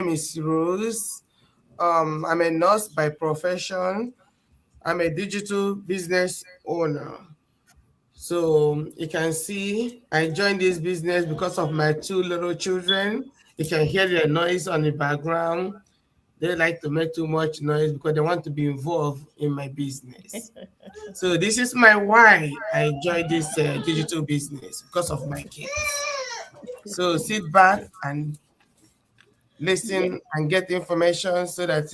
name is Rose. I'm a nurse by profession. I'm a digital business owner. So you can see I joined this business because of my two little children. You can hear the noise on the background. They like to make too much noise because they want to be involved in my business. So this is my why I joined this digital business because of my kids. So sit back and Yeah. listen and get information so that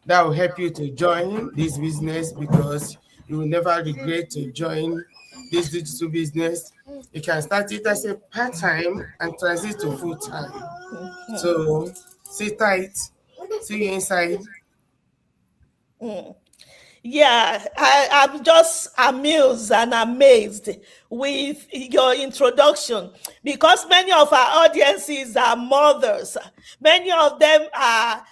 that will help you to join this business because you will never regret to join this digital business. You can start it as a part-time and transit to full-time. Mhm. So sit tight, see you inside. Mm. Yeah, I'm just amused and amazed with your introduction because many of our audiences are mothers, many of them are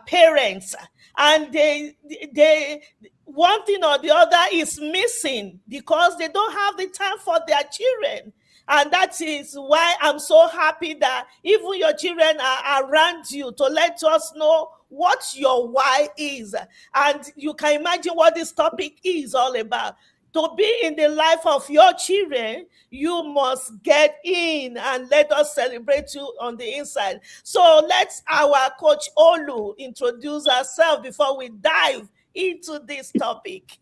parents, and they one thing or the other is missing because they don't have the time for their children. And that is why I'm so happy that even your children are around you to let us know what your why is. And you can imagine what this topic is all about. To be in the life of your children, you must get in and let us celebrate you on the inside. So let's our coach Olu introduce herself before we dive into this topic.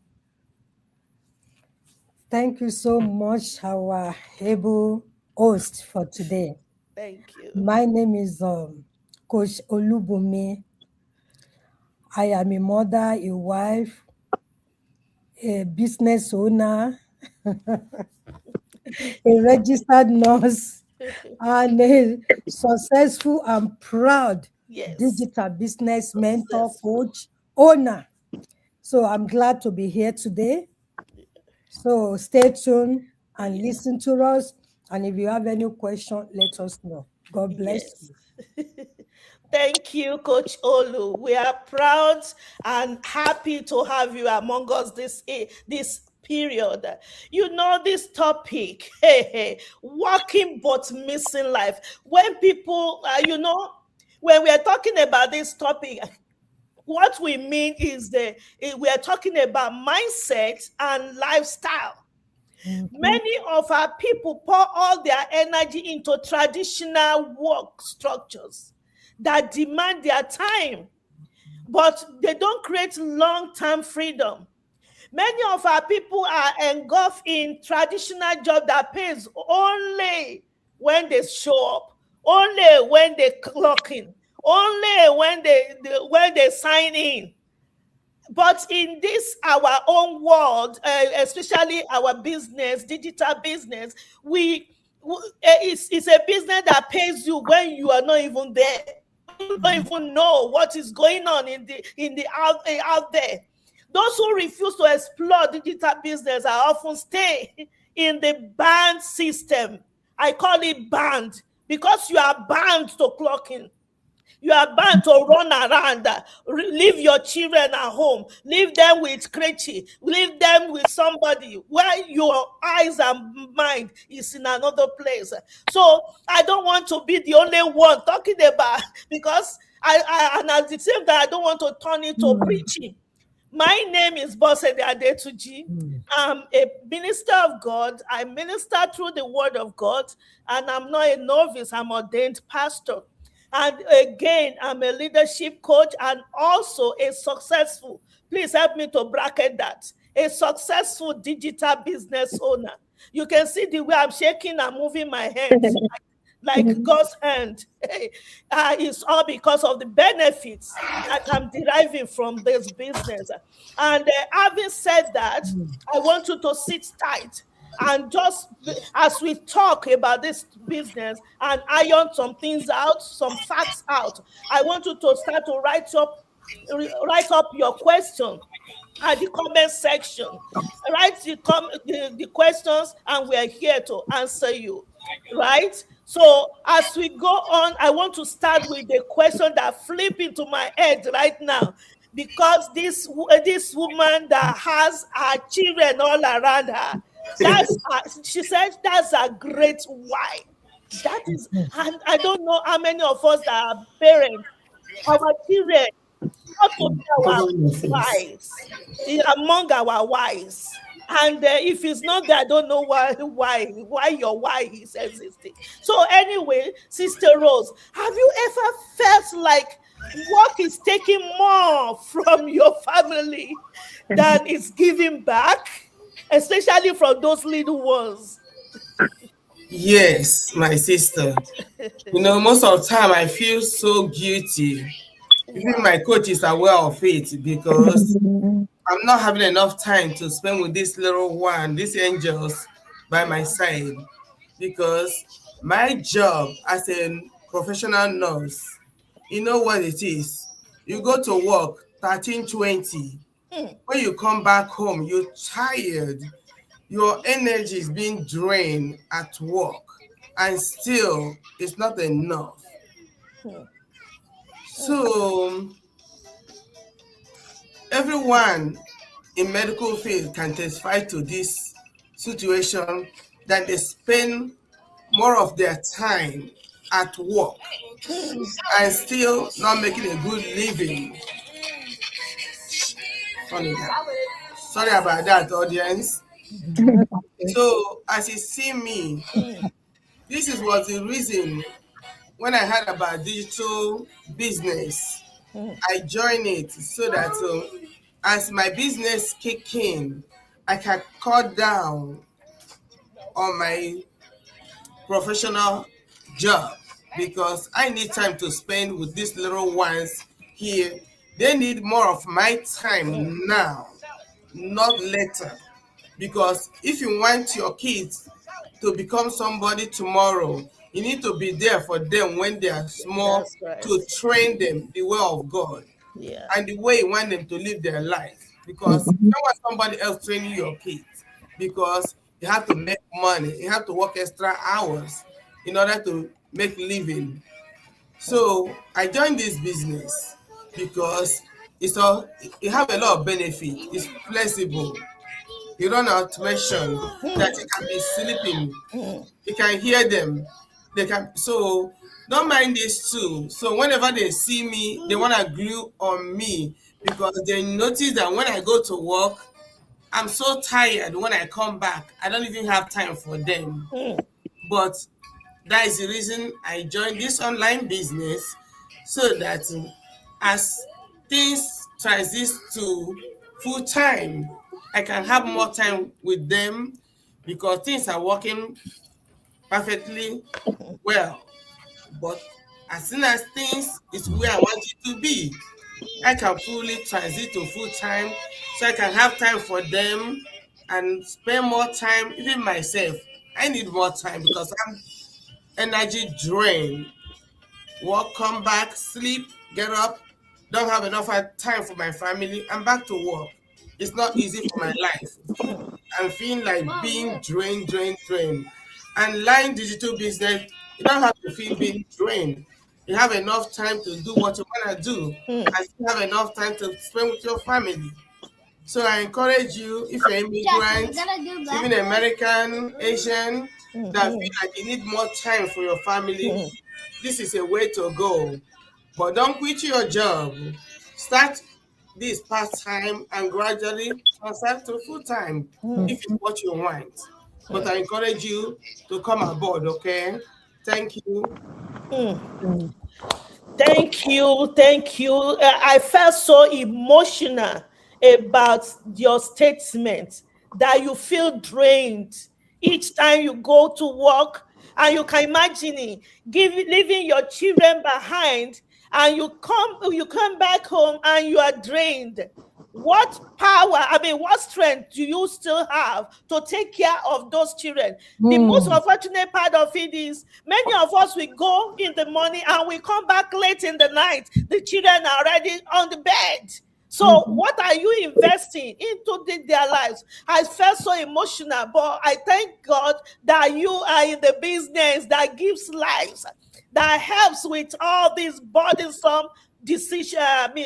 Thank you so much, our able host for today. Thank you. My name is Coach Olubumi. I am a mother, a wife, a business owner, a registered nurse, and a successful and proud Yes. digital business mentor, Successful. coach, owner. So I'm glad to be here today. So stay tuned and Yeah. listen to us. And if you have any question, let us know. God bless Yes. you. Thank you, Coach Olu. We are proud and happy to have you among us this period. You know this topic, hey, hey, working but missing life. When people, when we are talking about this topic, what we mean is we are talking about mindset and lifestyle. Mhm. Many of our people pour all their energy into traditional work structures that demand their time, but they don't create long term freedom. Many of our people are engulfed in traditional job that pays only when they show up, only when they clock in, only when they sign in. But in this our own world, especially our business, digital business, it's a business that pays you when you are not even there, when you don't even know what is going on out there. Those who refuse to explore digital business are often stay in the banned system. I call it banned because you are bound to clock in. You are bound to run around, leave your children at home, leave them with Crechi, leave them with somebody where your eyes and mind is in another place. So I don't want to be the only one talking about because and at the same time I don't want to turn into Mm, preaching. My name is Bosede Adetuji. mm. I'm a minister of God. I minister through the word of God, and I'm not a novice, I'm ordained pastor. And again, I'm a leadership coach and also a successful, please help me to bracket that, a successful digital business owner. You can see the way I'm shaking and moving my hands like God's hand. It's all because of the benefits that I'm deriving from this business. And having said that, I want you to sit tight and just as we talk about this business and iron some things out, some facts out, I want you to start to write up your question at the comment section. Write the questions, and we are here to answer you. Right? So as we go on, I want to start with the question that flip into my head right now. Because this woman that has her children all around her, she said that's a great why. That is, and I don't know how many of us that are parents, our children ought to be our Cover your face. wives, among our wives. And if it's not there, I don't know why your why is existing. So anyway, Sister Rose, have you ever felt like work is taking more from your family than it's giving back, especially from those little ones? Yes, my sister. Most of the time I feel so guilty. Even Wow. my coach is aware of it because I'm not having enough time to spend with this little one, these angels by my Yeah. side. Because my job as a professional nurse, you know what it is. You Mm, go to work 13:20. mm, When you come back home, you're tired. Your energy is being drained at work, and still it's not enough. mm, mm, So everyone in medical field can testify to this situation, that they spend more of their time at work mm. and still not making a good living. Funny that. Sorry about that, audience. So as you see me, Mm, this is was the reason when I heard about digital business, mm, I joined it so that as my business kick in, I can cut down on my professional job because I need time to spend with these little ones here. They need more of my mm, time now, not later. Because if you want your kids to become somebody tomorrow, you need to be there for them when they are small that's right. to train them the way of God Yeah. and the way you want them to live their life. Because you don't want somebody else training your kids because you have to make money, you have to work extra hours in order to make living. Mm, So I joined this business because it have a lot of benefit. It's flexible. You run automation that mm, you can be sleeping. mm, You can hear them. They can so don't mind this too. So whenever they see me, they wanna glue on me because they notice that when I go to work, I'm so tired when I come back. I don't even have time for them. mm, But that is the reason I joined this online business so that as things transit to full time, I can have more time with them because things are working perfectly well. But as soon as things is where I want it to be, I can fully transit to full time so I can have time for them and spend more time, even myself. I need more time because I'm energy drained. Work, come back, sleep, get up, don't have enough time for my family. I'm back to work. It's not easy for my life. I'm feeling like being drained, drained, drained. And line digital business, you don't have to feel being drained. You have enough time to do what you want to do mm, and still have enough time to spend with your family. So I encourage you, if you're immigrant, even American, Asian, mm, that feel mm, like you need more time for your family, mm, this is a way to go. But don't quit your job. Start this part time and gradually transfer to full time mm, if it's what you want. But mm, I encourage you to come aboard, okay? Thank you. mm. Thank you. Thank you. I felt so emotional about your statement that you feel drained each time you go to work. And you can imagine it, leaving your children behind, and you come back home and you are drained. What power, I mean, what strength do you still have to take care of those children? The most unfortunate part of it is many of us we go in the morning and we come back late in the night. The children are already on the bed. So what are you investing into their lives? I felt so emotional, but I thank God that you are in the business that gives lives, that helps with all these burdensome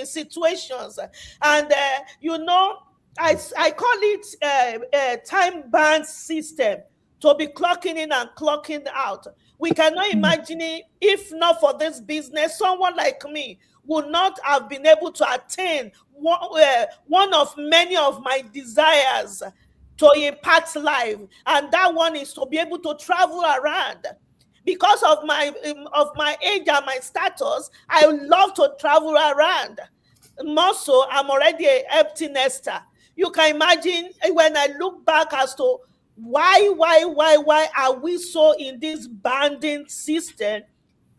situations. And I call it a time band system, to be clocking in and clocking out. We cannot imagine it. If not for this business, someone like me would not have been able to attain one of many of my desires to impact life, and that one is to be able to travel around. Because of my age and my status, I love to travel around. More so, I'm already a empty nester. You can imagine when I look back as to why are we so in this banding system,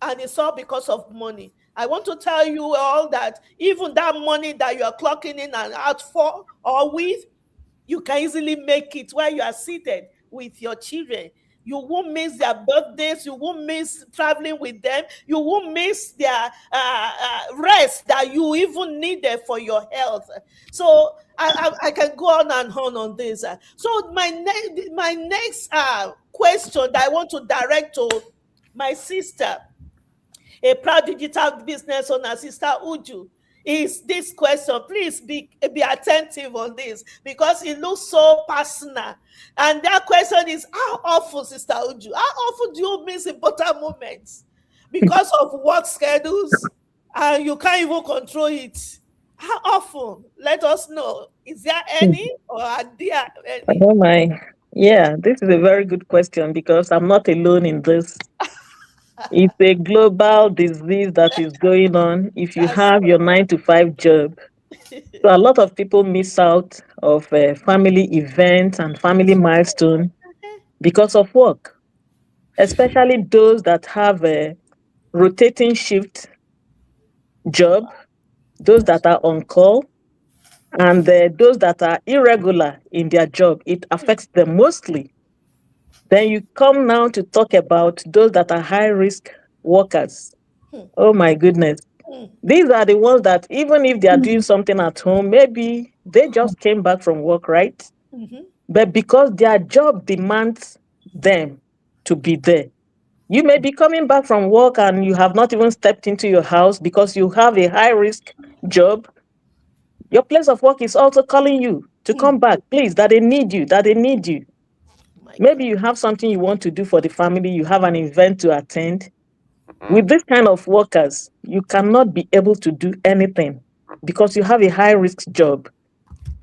and it's all because of money. I want to tell you all that even that money that you are clocking in and out for or with, you can easily make it where you are seated with your children. You won't miss their birthdays. You won't miss traveling with them. You won't miss their rest that you even needed for your health. So I can go on this. So my next question that I want to direct to my sister, a proud digital business owner, Sister Uju, is this question. Please be attentive on this because it looks so personal. And that question is, how often, Sister Uju, how often do you miss important moments because of work schedules and you can't even control it? How often? Let us know. Is there any or are there any? Oh my. Yeah, this is a very good question because I'm not alone in this. It's a global disease that is going on if you That's have your 9 to 5 job. So a lot of people miss out of family events and family milestone because of work, especially those that have a rotating shift job, those that are on call, and those that are irregular in their job. It affects them mostly. Then you come now to talk about those that are high risk workers. Oh my goodness. These are the ones that even if they are doing something at home, maybe they just came back from work, right? Mhm. But because their job demands them to be there, you may be coming back from work and you have not even stepped into your house because you have a high risk job. Your place of work is also calling you to come back, please, that they need you, that they need you. My God. Maybe you have something you want to do for the family, you have an event to attend. With this kind of workers, you cannot be able to do anything because you have a high risk job.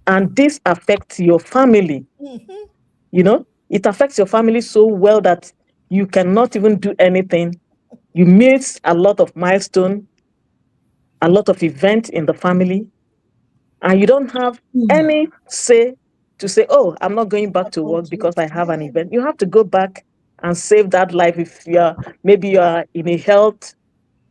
And this affects your family. Mhm. It affects your family so well that you cannot even do anything. You miss a lot of milestone, a lot of events in the family, and you don't have any say to say, oh, I'm not going back to work because I have an event. You have to go back and save that life. If maybe you are in a health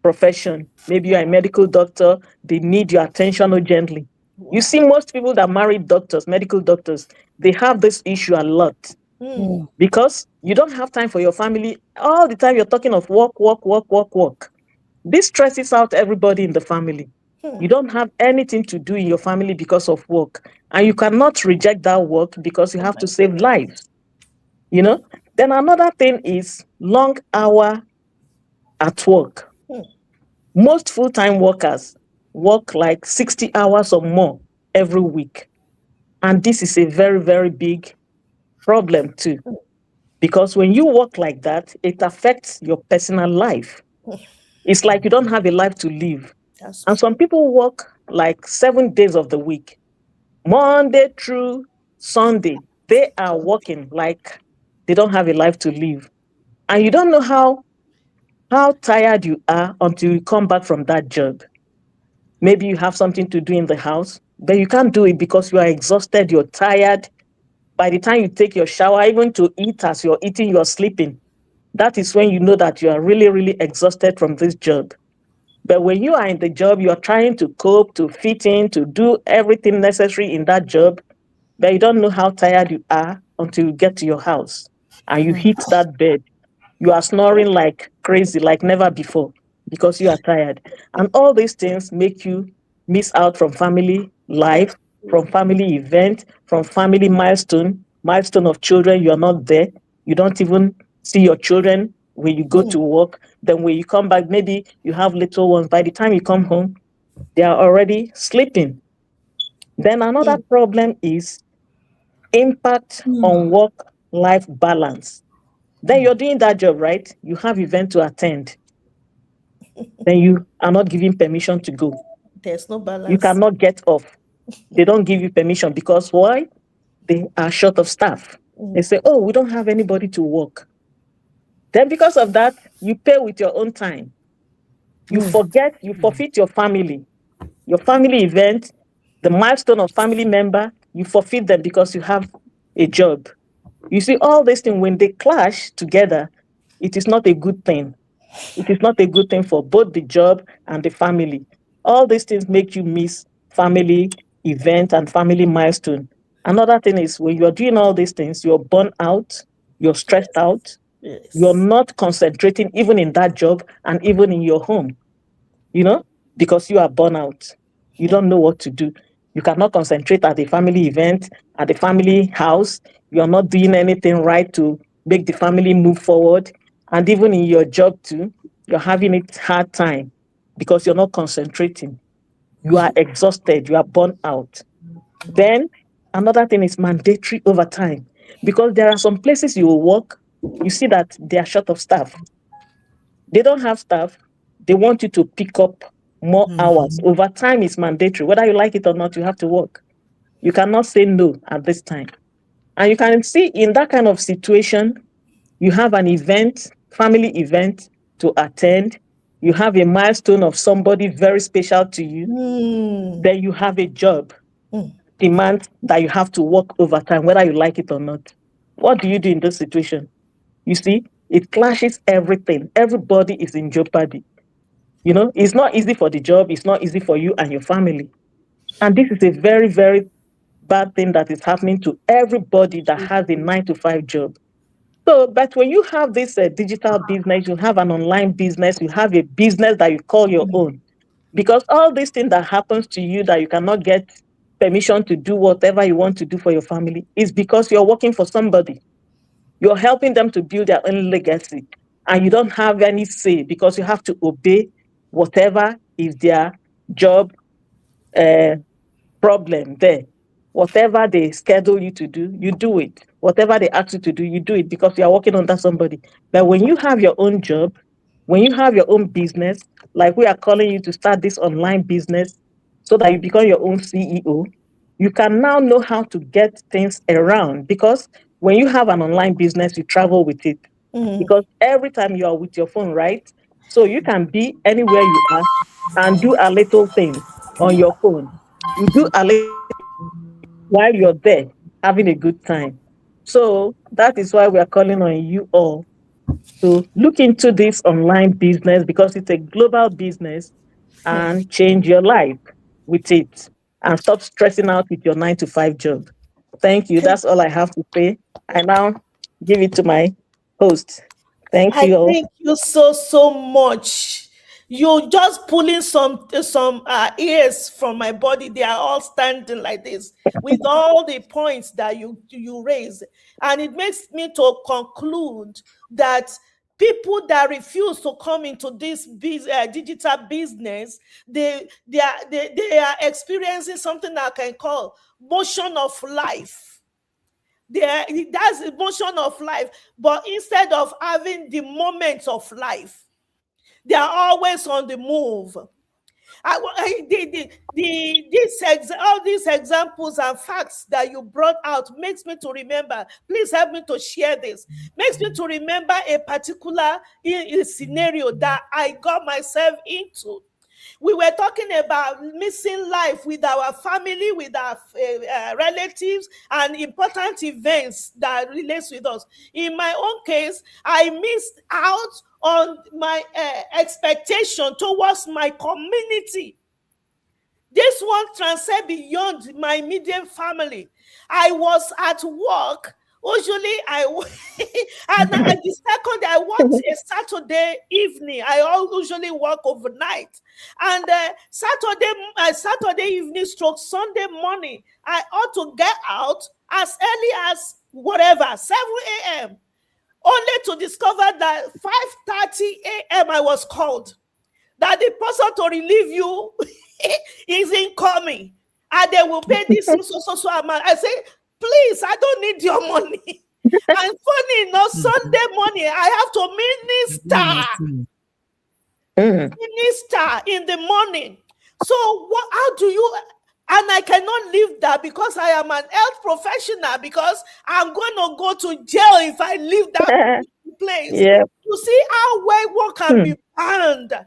profession, maybe you're a medical doctor, they need your attention urgently. You Wow. see, most people that marry doctors, medical doctors, they have this issue a lot Mm. because you don't have time for your family. All the time you're talking of work, work, work, work, work. This stresses out everybody in the family. Hmm. You don't have anything to do in your family because of work. And you cannot reject that work because you Oh have my to save goodness. lives, you know? Then another thing is long hour at work. Hmm. Most full-time workers work like 60 hours or more every week. And this is a very, very big problem too. Because when you work like that, it affects your personal life. It's like you don't have a life to live. That's And some true. people work like 7 days of the week, Monday through Sunday. They are working like they don't have a life to live. And you don't know how tired you are until you come back from that job. Maybe you have something to do in the house, but you can't do it because you are exhausted, you're tired. By the time you take your shower, even to eat as you're eating, you're sleeping. That is when you know that you are really, really exhausted from this job. But when you are in the job, you are trying to cope, to fit in, to do everything necessary in that job, but you don't know how tired you are until you get to your house and you hit that bed. You are snoring like crazy, like never before, because you are tired. And all these things make you miss out from family life, That's from true. family event, from family milestone of children. You are not there. You don't even see your children when you go Hmm. to work. Then when you come back, maybe you have little ones. By the time you come home, they are already sleeping. Then another Hmm. problem is impact on work life balance. Then you're doing that job, right? You have event to attend. Then you are not given permission to go. There's no You balance. cannot get off. They don't give you permission because why? They are short of staff. They say, oh, we don't have anybody to work. Then because of that, you pay with your own time. You forget, you forfeit your family event, the milestone of family member, you forfeit them because you have a job. You see, all these things, when they clash together, it is not a good thing. It is not a good thing for both the job and the family. All these things make you miss family event and family milestone. Another thing is when you're doing all these things, you're burnt out, you're stressed out, you're Yes. not concentrating even in that job and even in your home, you know, because you are burnt out. You don't know what to do. You cannot concentrate at the family event, at the family house. You're not doing anything right to make the family move forward. And even in your job too, you're having it hard time because you're not concentrating. You are exhausted, you are burnt out. Then another thing is mandatory overtime because there are some places you will work, you see that they are short of staff. They don't have staff. They want you to pick up more hours. Overtime is mandatory. Whether you like it or not, you have to work. You cannot say no at this time. And you can see in that kind of situation, you have an event, family event to attend. You have a milestone of somebody very special to you. Mm. Then you have a job Mm. demand that you have to work overtime, whether you like it or not. What do you do in this situation? You see, it clashes everything. Everybody is in jeopardy. You know, it's not easy for the job, it's not easy for you and your family. And this is a very, very bad thing that is happening to everybody that has a 9 to 5 job. So, but when you have this digital business, you have an online business, you have a business that you call your own. Because all these things that happens to you that you cannot get permission to do whatever you want to do for your family is because you're working for somebody. You're helping them to build their own legacy. And you don't have any say because you have to obey whatever is their job uh, problem there. Whatever they schedule you to do, you do it. Whatever they ask you to do, you do it because you are working under somebody. But when you have your own job, when you have your own business, like we are calling you to start this online business so that you become your own CEO, you can now know how to get things around because when you have an online business, you travel with it. Because every time you are with your phone, right? So you can be anywhere you are and do a little thing on your phone. You do a little while you're there having a good time. So that is why we are calling on you all to look into this online business because it's a global business and change your life with it and stop stressing out with your 9 to 5 job. Thank you. That's all I have to say. I now give it to my host. Thank I you all. thank you so much. You just pulling some ears from my body. They are all standing like this with all the points that you raise, and it makes me to conclude that people that refuse to come into this digital business, they are experiencing something that I can call motion of life. That's the motion of life, but instead of having the moments of life, they are always on the move. All these examples and facts that you brought out makes me to remember. Please help me to share this. Makes me to remember a particular scenario that I got myself into. We were talking about missing life with our family, with our relatives, and important events that relates with us. In my own case, I missed out on my expectation towards my community. This one transcend beyond my immediate family. I was at work. Usually, and the second I worked a Saturday evening. I usually work overnight, and Saturday evening stroke Sunday morning. I ought to get out as early as whatever 7 a.m. Only to discover that 5:30 a.m. I was called that the person to relieve you is incoming and they will pay this so amount. I say, please, I don't need your money. And funny enough, Sunday morning, I have to Mm. minister in the morning. So what? How do you? And I cannot leave that because I am an health professional. Because I'm going to go to jail if I leave that place. Yeah. You see how well one can Hmm. be banned.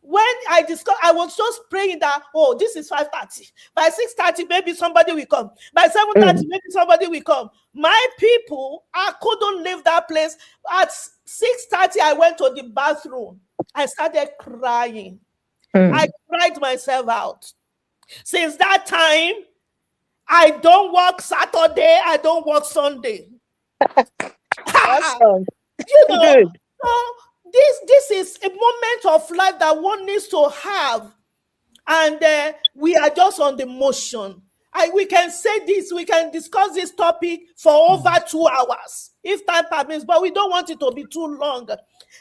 When I discovered, I was just praying that, oh, this is 5:30. By 6:30, maybe somebody will come. By 7:30, Mm. maybe somebody will come. My people, I couldn't leave that place. At 6:30, I went to the bathroom. I started crying. I Mm. cried myself out. Since that time, I don't work Saturday, I don't work Sunday. Awesome. You know, Good. so this is a moment of life that one needs to have, and we are just on the motion. We can say this, we can discuss this topic for over 2 hours if time permits, but we don't want it to be too long.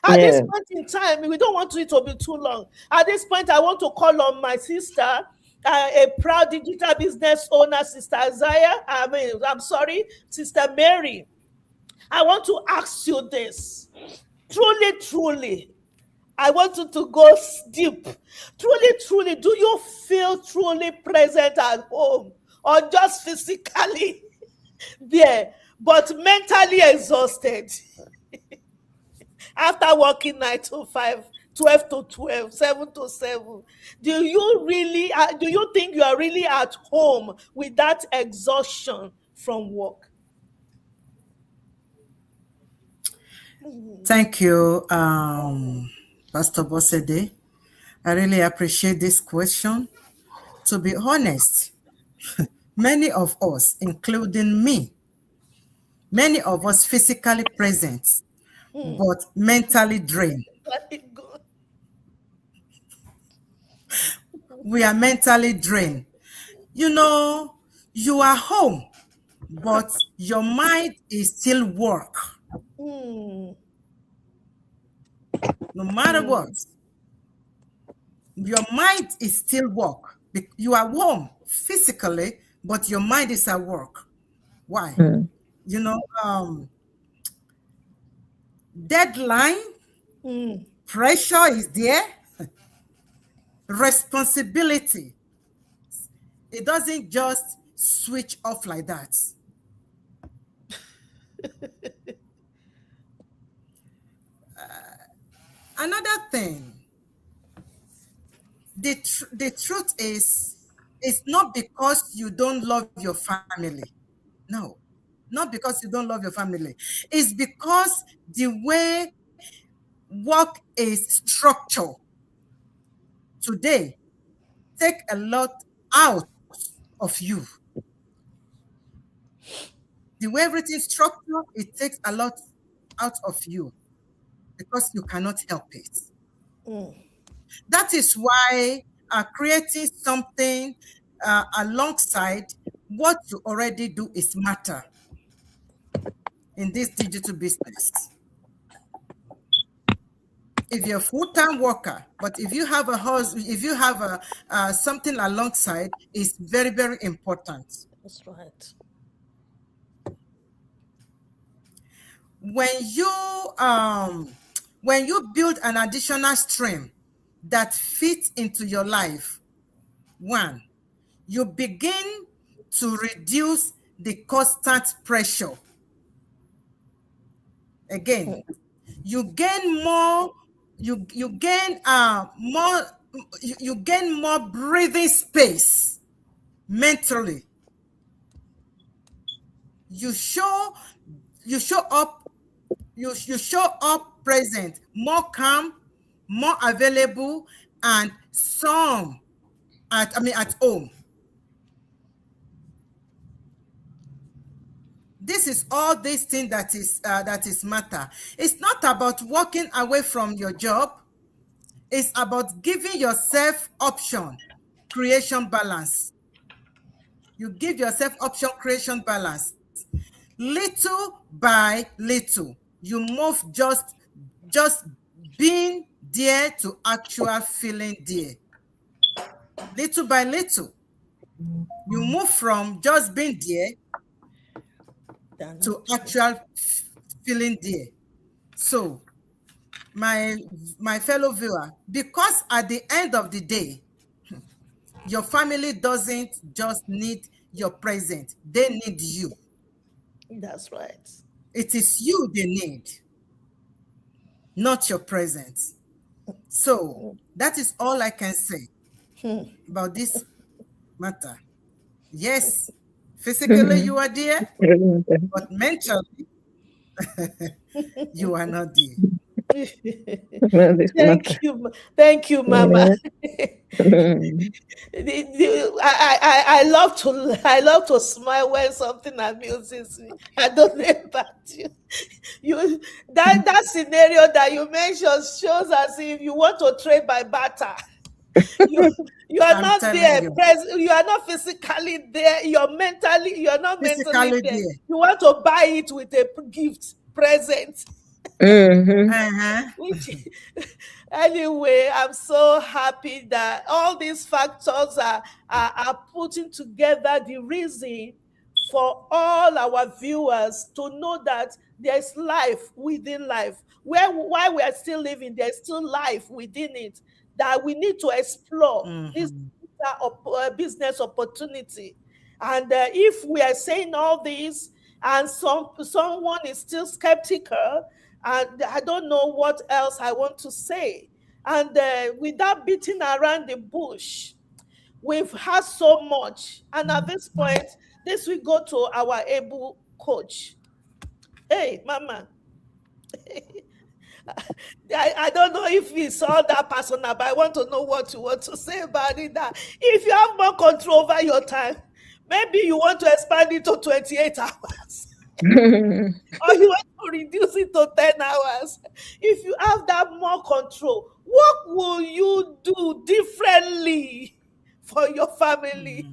At this Yeah. point in time, we don't want it to be too long. At this point, I want to call on my sister, a proud digital business owner, Sister Isaiah. I'm sorry, Sister Mary. I want to ask you this. Truly, truly, I want you to go deep. Truly, truly, do you feel truly present at home or just physically there, but mentally exhausted after working 9 to 5, 12 to 12, 7 to 7? Do you think you are really at home with that exhaustion from work? Mm, Thank you, Pastor Bosede. I really appreciate this question. To be honest, many of us, including me, many of us physically present, mm. but mentally drained. Let it go. We are mentally drained. You know, you are home, but your mind is still work. Mm, No matter what, mm, your mind is still work. You are home physically, but your mind is at work. Why? Mm. You know, deadline, mm. pressure is there, responsibility. It doesn't just switch off like that. Another thing, the truth is, it's not because you don't love your family. No, not because you don't love your family. It's because the way work is structured today take a lot out of you. The way everything is structured, it takes a lot out of you because you cannot help it. Mm. That is why creating something alongside what you already do is matter in this digital business. If you're a full-time worker, but if you have a husband, if you have something alongside, it's very, very important. That's right. When you when you build an additional stream that fits into your life, one, you begin to reduce the constant pressure. Again, you gain more, you gain more, you gain more breathing space mentally. You show you show up you show up present, more calm, more available, and some at home. This is all this thing that is matter. It's not about walking away from your job. It's about giving yourself option, creation balance. You give yourself option, creation balance. Little by little, you move just being there to actual feeling there. Little by little, you move from just being there to actual feeling there. So, my fellow viewer, because at the end of the day, your family doesn't just need your presence, they need you. That's right. It is you they need, not your presence. So that is all I can say about this matter. Yes, physically you are there, but mentally you are not there. Thank you, Mama. Yeah. Mm. I love to smile when something amuses me. I don't know about you. You that scenario that you mentioned shows as if you want to trade by barter. You you are I'm not telling there, you, you are not physically there. You are not mentally physically there. there. You want to buy it with a gift present. Mhm. Uh-huh. Which anyway, I'm so happy that all these factors are putting together the reason for all our viewers to know that there's life within life. While we are still living, there's still life within it, that we need to explore this Mhm. business opportunity. And if we are saying all this and someone is still skeptical, and I don't know what else I want to say. And without beating around the bush, we've had so much. And at this point, this will go to our able coach. Hey, Mama, I don't know if it's all that personal, but I want to know what you want to say about it. That if you have more control over your time, maybe you want to expand it to 28 hours. Or you want to reduce it to 10 hours. If you have that more control, what will you do differently for your family?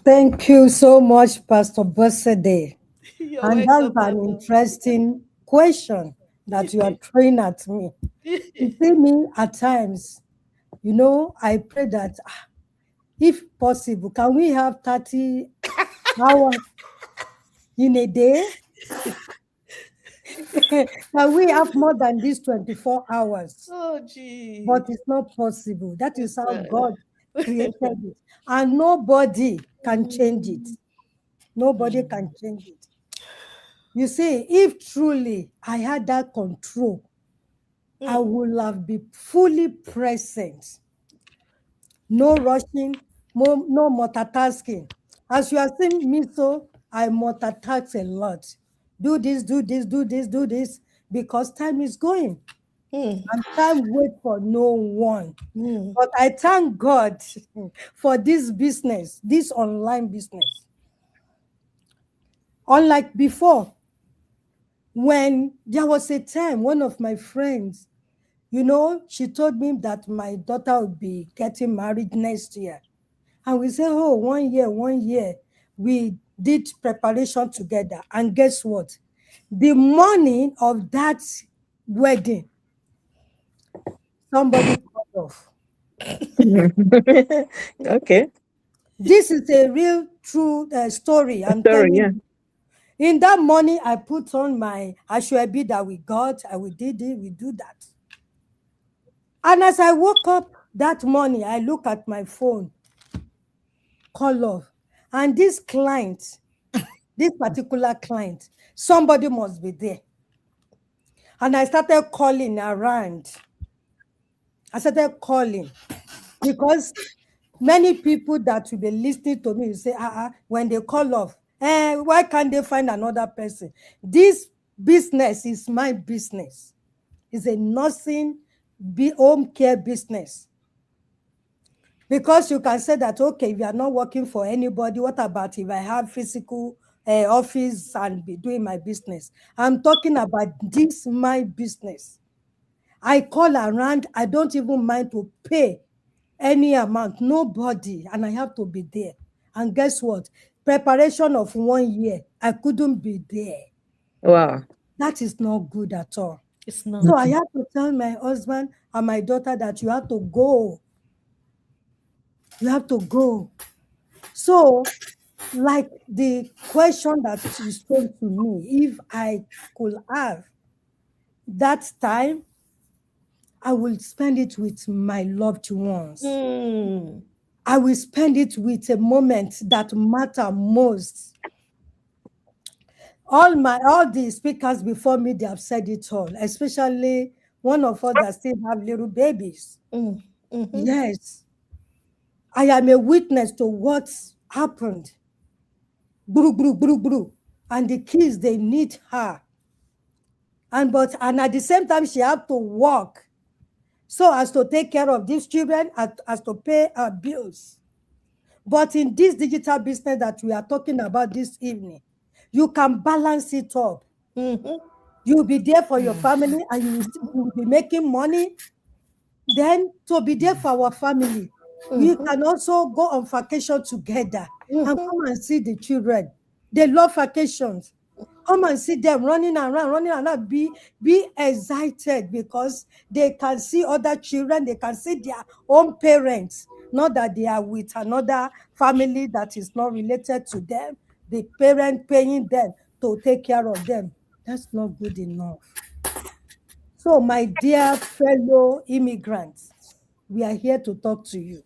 Thank you so much, Pastor Bossede. You're And that's welcome, an Mama. interesting question that you are throwing at me. You see me at times, I pray that if possible, can we have 30 hours in a day? Can we have more than these 24 hours? Oh, gee. But it's not possible. That is how God created it. And nobody can change it. Nobody can change it. You see, if truly I had that control, I would have been fully present. No rushing, no multitasking. As you are seeing me, so I multitask a lot. Do this, do this, do this, do this, because time is going. And time wait for no one. But I thank God for this business, this online business. Unlike before, when there was a time, one of my friends, she told me that my daughter would be getting married next year. And we said, oh, 1 year, 1 year. We did preparation together. And guess what? The morning of that wedding, somebody called off. Okay. This is a real true story. I'm Sorry, telling yeah. you. In that morning, I put on my Ashwebi that we got, and we did it, we do that. And as I woke up that morning, I look at my phone, call off. And this client, this particular client, somebody must be there. And I started calling around. I started calling because many people that will be listening to me will say, when they call off, why can't they find another person? This business is my business. It's a nursing home care business. Because you can say that, okay, if you are not working for anybody, what about if I have physical office and be doing my business? I'm talking about this, my business. I call around, I don't even mind to pay any amount, nobody, and I have to be there. And guess what? Preparation of 1 year, I couldn't be there. Wow. That is not good at all. It's not. So I had to tell my husband and my daughter that you have to go. You have to go. So Like the question that is thrown to me, if I could have that time, I will spend it with my loved ones. Mm. I will spend it with a moment that matter most. All the speakers before me, they have said it all, especially one of us that still have little babies. Mm. Mm-hmm. Yes, I am a witness to what happened. Bru, bru, bru, bru. And the kids, they need her. And at the same time, she had to work so as to take care of these children, as to pay her bills. But in this digital business that we are talking about this evening, you can balance it up. Mm-hmm. You'll be there for your family and you will be making money. Then to be there for our family, we Mm-hmm. can also go on vacation together and Mm-hmm. come and see the children. They love vacations. Come and see them running around, be excited because they can see other children, they can see their own parents, not that they are with another family that is not related to them, the parent paying them to take care of them. That's not good enough. So, my dear fellow immigrants, we are here to talk to you.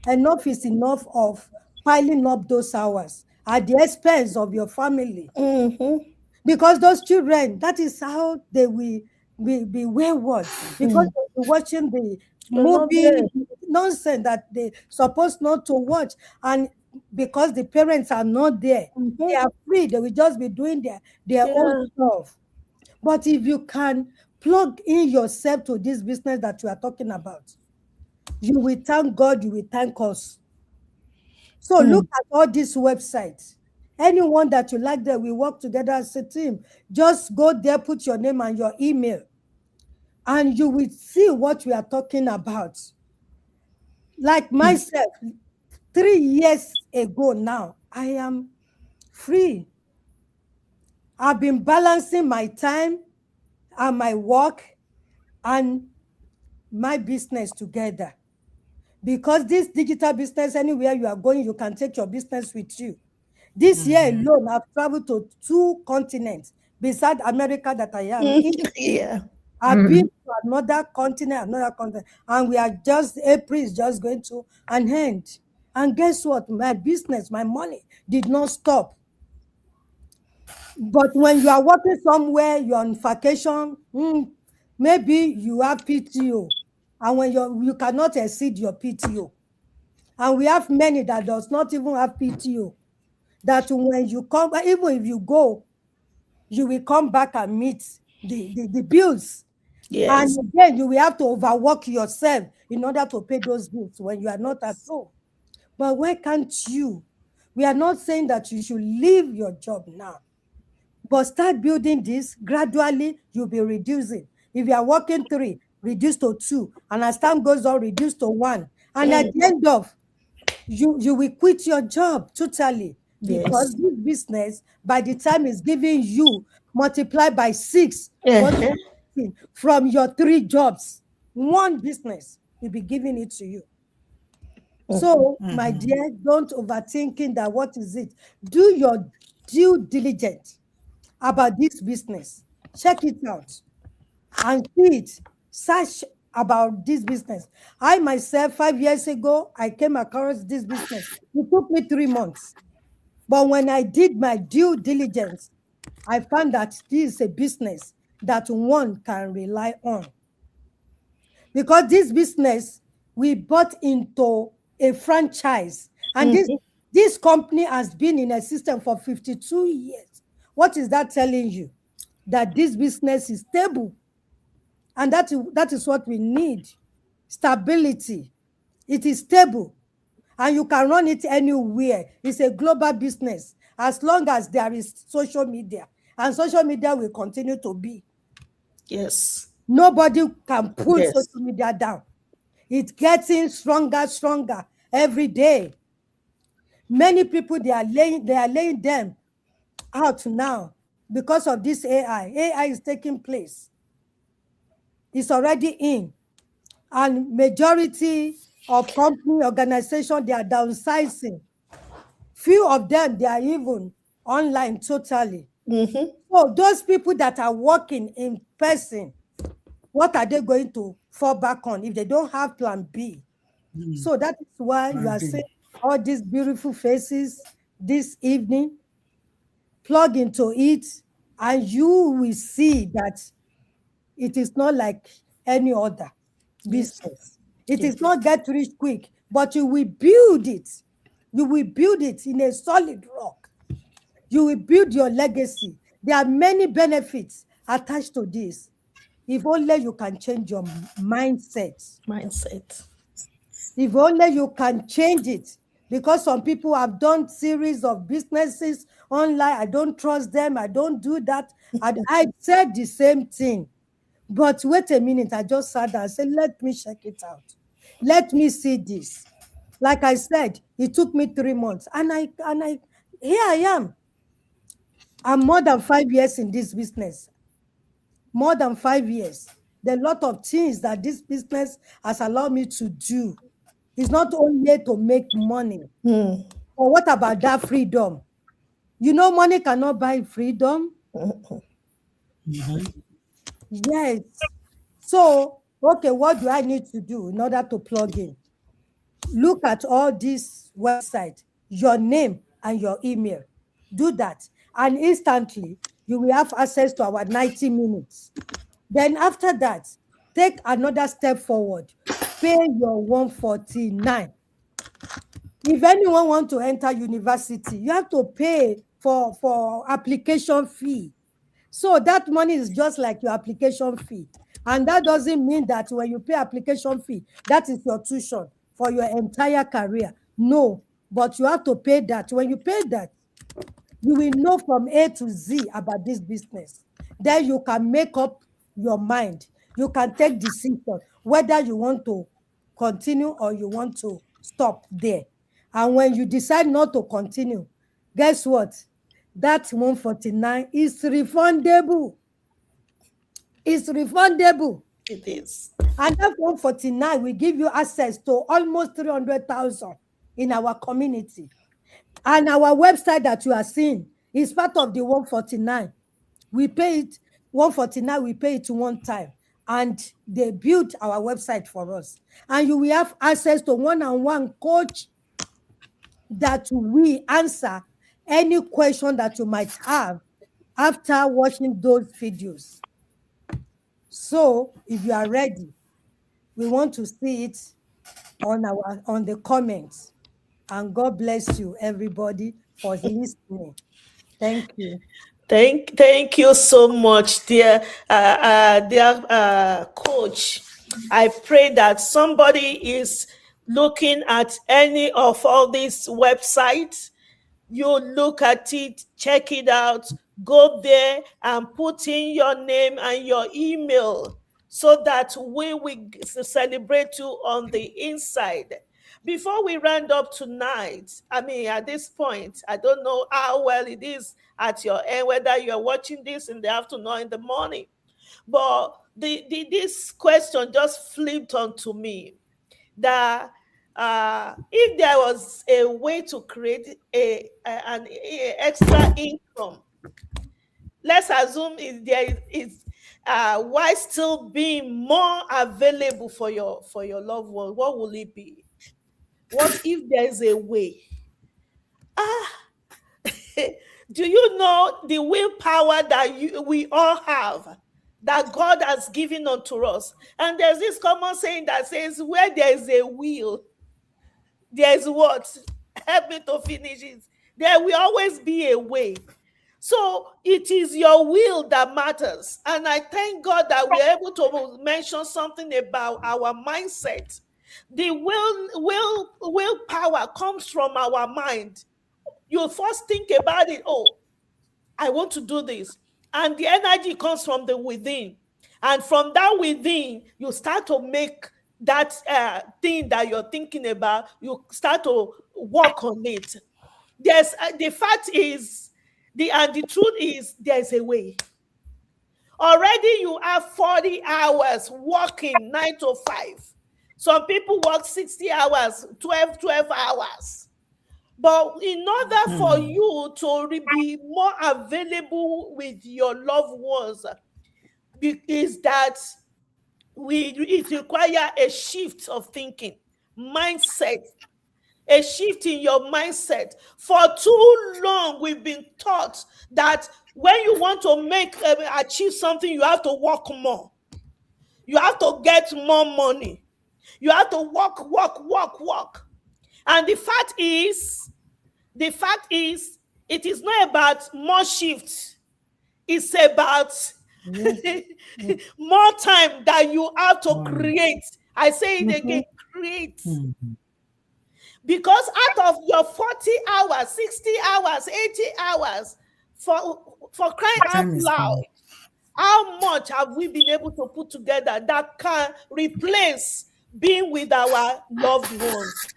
Enough is enough of piling up those hours at the expense of your family. Mm-hmm. Because those children, that is how they will be wayward. Because Mm. they'll be watching the They're not there. movie nonsense that they supposed not to watch. And because the parents are not there, they Mm-hmm. are free. They will just be doing their own Yeah. stuff. But if you can plug in yourself to this business that we are talking about, you will thank God, you will thank us. So look Mm. at all these websites. Anyone that you like that we work together as a team, just go there, put your name and your email, and you will see what we are talking about. Like myself, 3 years ago now, I am free. I've been balancing my time and my work and my business together. Because this digital business, anywhere you are going, you can take your business with you. This year alone, I've traveled to 2 continents beside America that I am in. Yeah. I've been to another continent, and we are just, April is just going to an end. And guess what? My business, my money did not stop. But when you are working somewhere, you're on vacation, maybe you have PTO, and when you cannot exceed your PTO. And we have many that does not even have PTO. That when you come, even if you go, you will come back and meet the bills. And Yes. again, you will have to overwork yourself in order to pay those bills when you are not at home. But why can't you? We are not saying that you should leave your job now, but start building this gradually. You'll be reducing. If you are working 3, reduce to 2, and as time goes on, reduce to 1. And at Mm. the end of, you will quit your job totally, because Yes. this business, by the time it's giving you multiply by 6 what Uh-huh. you're getting from your 3 jobs, one business will be giving it to you. So my dear, don't overthinking that. What is it? Do your due diligence about this business. Check it out and see it. Search about this business. I myself, 5 years ago, I came across this business. It took me 3 months. But when I did my due diligence, I found that this is a business that one can rely on. Because this business, we bought into a franchise. And this, Mm-hmm. this company has been in a system for 52 years. What is that telling you? That this business is stable. And that is what we need. Stability. It is stable. And you can run it anywhere. It's a global business. As long as there is social media. And social media will continue to be. Yes. Nobody can pull social Yes. media down. It's getting stronger every day. Many people, they are laying them out now because of this AI. AI is taking place. It's already in. And majority of company organization, they are downsizing Few of them, they are even online totally. Mm-hmm. So those people that are working in person, what are they going to fall back on if they don't have plan B? So that is why you Plan are B. seeing all these beautiful faces this evening. Plug into it, and you will see that it is not like any other Yes. business. It is It not is. get rich quick, but you will build it. You will build it in a solid rock. You will build your legacy. There are many benefits attached to this. If only you can change your mindset. Mindset. If only you can change it. Because some people have done series of businesses online. I don't trust them. I don't do that. And I said the same thing. But wait a minute, I just sat down and said, let me check it out. Let me see this. Like I said, it took me 3 months. And I here I am. I'm more than 5 years in this business. More than 5 years. There are a lot of things that this business has allowed me to do. It's not only to make money. Mm. But what about that freedom? You know, money cannot buy freedom. Yes. So, okay, what do I need to do in order to plug in? Look at all these websites, your name and your email. Do that. And instantly, you will have access to our 90 minutes. Then after that, take another step forward. Pay your 149. If anyone want to enter university, you have to pay for application fee. So that money is just like your application fee. And that doesn't mean that when you pay application fee, that is your tuition for your entire career. No, but you have to pay that. When you pay that, you will know from A to Z about this business. Then you can make up your mind. You can take decision whether you want to continue or you want to stop there. And when you decide not to continue, guess what? That 149 is refundable. It's refundable. It is. And that 149 will give you access to almost 300,000 in our community. And our website that you are seeing is part of the 149. We pay it 149, we pay it one time. And they built our website for us. And you will have access to one-on-one coach that we answer any question that you might have after watching those videos. So if you are ready, we want to see it on the comments. And God bless you, everybody, for listening. Thank you. Thank you so much, dear coach. I pray that somebody is looking at any of all these websites. You look at it, check it out, go there and put in your name and your email so that we will celebrate you on the inside. Before we round up tonight, I mean, at this point, I don't know how well it is at your end, whether you're watching this in the afternoon or in the morning, but this question just flipped onto me that if there was a way to create an extra income, let's assume there is why still being more available for your loved one, what will it be? What if there is a way? Ah, do you know the willpower that we all have, that God has given unto us? And there's this common saying that says, where there is a will, there's what? Help me to finish it. There will always be a way. So it is your will that matters. And I thank God that we're able to mention something about our mindset. The willpower comes from our mind. You first think about it. Oh, I want to do this. And the energy comes from the within. And from that within, you start to make that thing that you're thinking about, you start to work on it. There's the fact is, the truth is, there's a way. Already you have 40 hours working 9 to 5. Some people work 60 hours, 12 hours. But in order for you to be more available with your loved ones, is that it require a shift of thinking, mindset, a shift in your mindset. For too long, we've been taught that when you want to achieve something, you have to work more. You have to get more money. You have to work. And the fact is, it is not about more shifts. It's about more time that you have to create. I say it again, create. Because out of your 40 hours, 60 hours, 80 hours, for crying out loud, how much have we been able to put together that can replace being with our loved ones?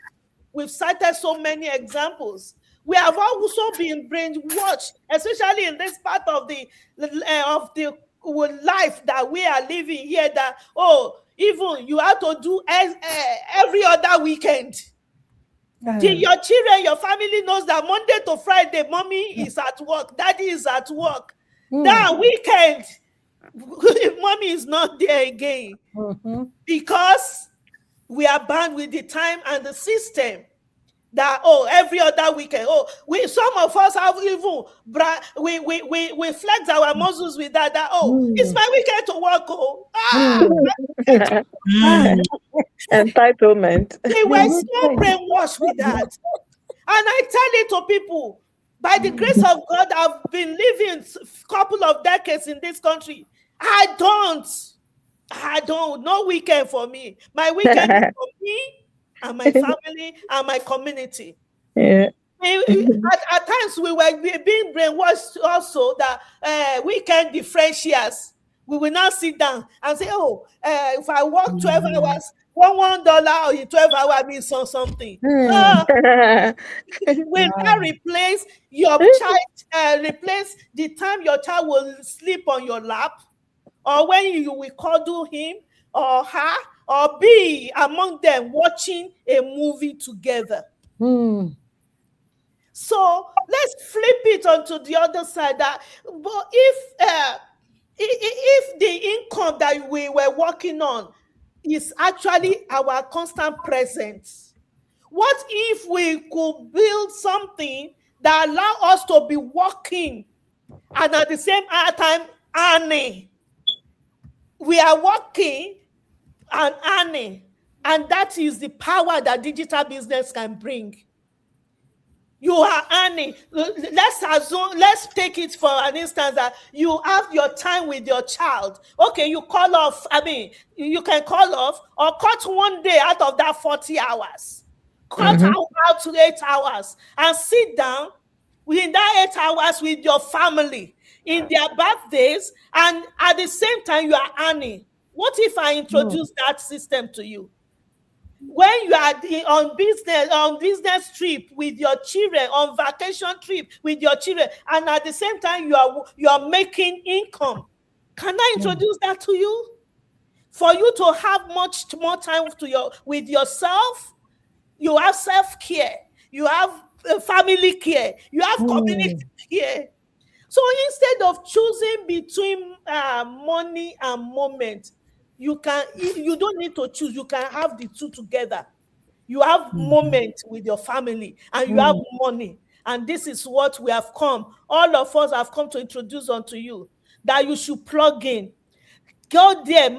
We've cited so many examples. We have also been brainwashed, especially in this part of the life that we are living here, that, even you have to do every other weekend. Your children, your family knows that Monday to Friday, mommy is at work, daddy is at work. That weekend, mommy is not there again. Because we are bound with the time and the system that, every other weekend. Some of us have even we flex our muscles with that. It's my weekend to work. Entitlement. They were so brainwashed with that. And I tell it to people, by the grace of God, I've been living a couple of decades in this country. I don't. No weekend for me. My weekend is for me and my family and my community. Yeah. At times we were being brainwashed also that weekend differentials. We will now sit down and say, if I work 12 hours, $1 in 12 hours means something. Will that replace your child? Replace the time your child will sleep on your lap, or when you will cuddle him or her, or be among them watching a movie together? So let's flip it onto the other side. But if the income that we were working on is actually our constant presence, what if we could build something that allow us to be working and at the same time earning? We are working and earning, and that is the power that digital business can bring. You are earning. Let's take it for an instance that you have your time with your child. Okay, you call off. You can call off or cut one day out of that 40 hours. Cut out to 8 hours and sit down within that 8 hours with your family in their birthdays, and at the same time you are earning. What if I introduce that system to you? When you are on business trip with your children, on vacation trip with your children, and at the same time you are making income, can I introduce that to you? For you to have much more time with yourself, you have self-care, you have family care, you have community care. So instead of choosing between money and moment, you don't need to choose. You can have the two together. You have moment with your family and you have money. And this is what we have come. All of us have come to introduce unto you, that you should plug in. Go there.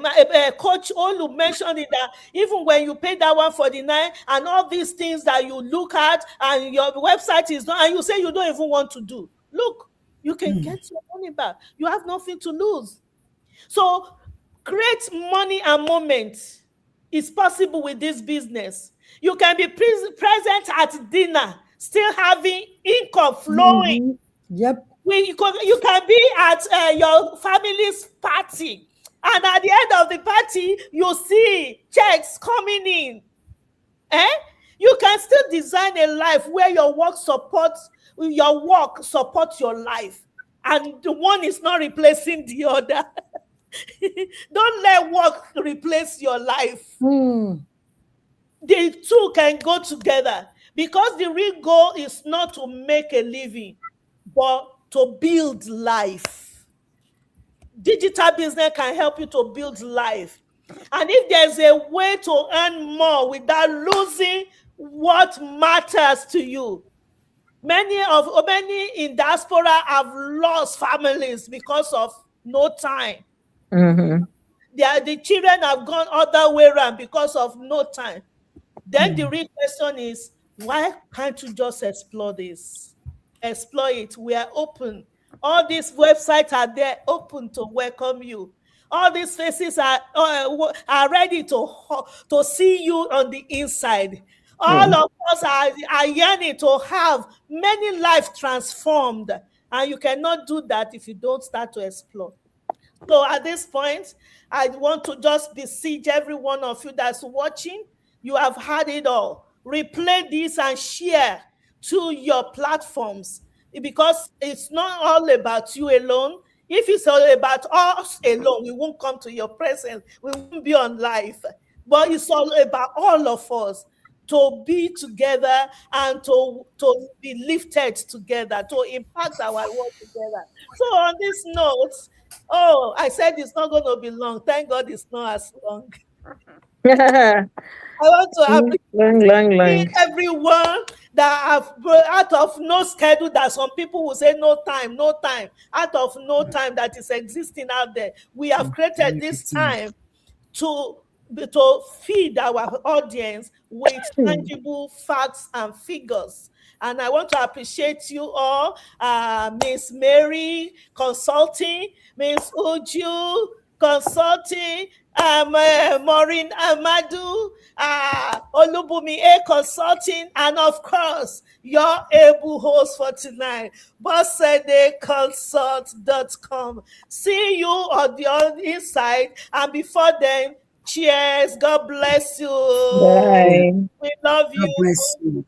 Coach Olu mentioned it, that even when you pay that 149 and all these things that you look at and your website is done and you say you don't even want to do, look, you can get your money back. You have nothing to lose. So create money and moment is possible with this business. You can be present at dinner, still having income flowing. Yep. You can be at your family's party, and at the end of the party, you see checks coming in. You can still design a life where your work supports your life, and the one is not replacing the other. Don't let work replace your life. The two can go together. Because the real goal is not to make a living, but to build life. Digital business can help you to build life. And if there's a way to earn more without losing what matters to you, many in diaspora have lost families because of no time. Mm-hmm. The children have gone other way around because of no time. Then the real question is, why can't you just explore this? Explore it. We are open. All these websites are there, open to welcome you. All these faces are ready to see you on the inside. All Mm. of us are yearning to have many lives transformed. And you cannot do that if you don't start to explore. So at this point, I want to just beseech every one of you that's watching. You have had it all. Replay this and share to your platforms, because it's not all about you alone. If it's all about us alone, we won't come to your presence. We won't be on live. But it's all about all of us to be together and to be lifted together, to impact our world together. So on this note, oh, I said it's not going to be long. Thank God it's not as long. I want to Long, long, long. appreciate everyone that have out of no schedule, that some people will say no time, no time, out of no time that is existing out there. We have created this time to feed our audience with Mm. tangible facts and figures. And I want to appreciate you all, Miss Mary Consulting, Miss Uju Consulting, Maureen Amadu, Olubumi A Consulting, and of course, your able host for tonight, bossedeconsult.com. See you on the other inside, and before then, cheers. God bless you. Bye. We love God you. bless you.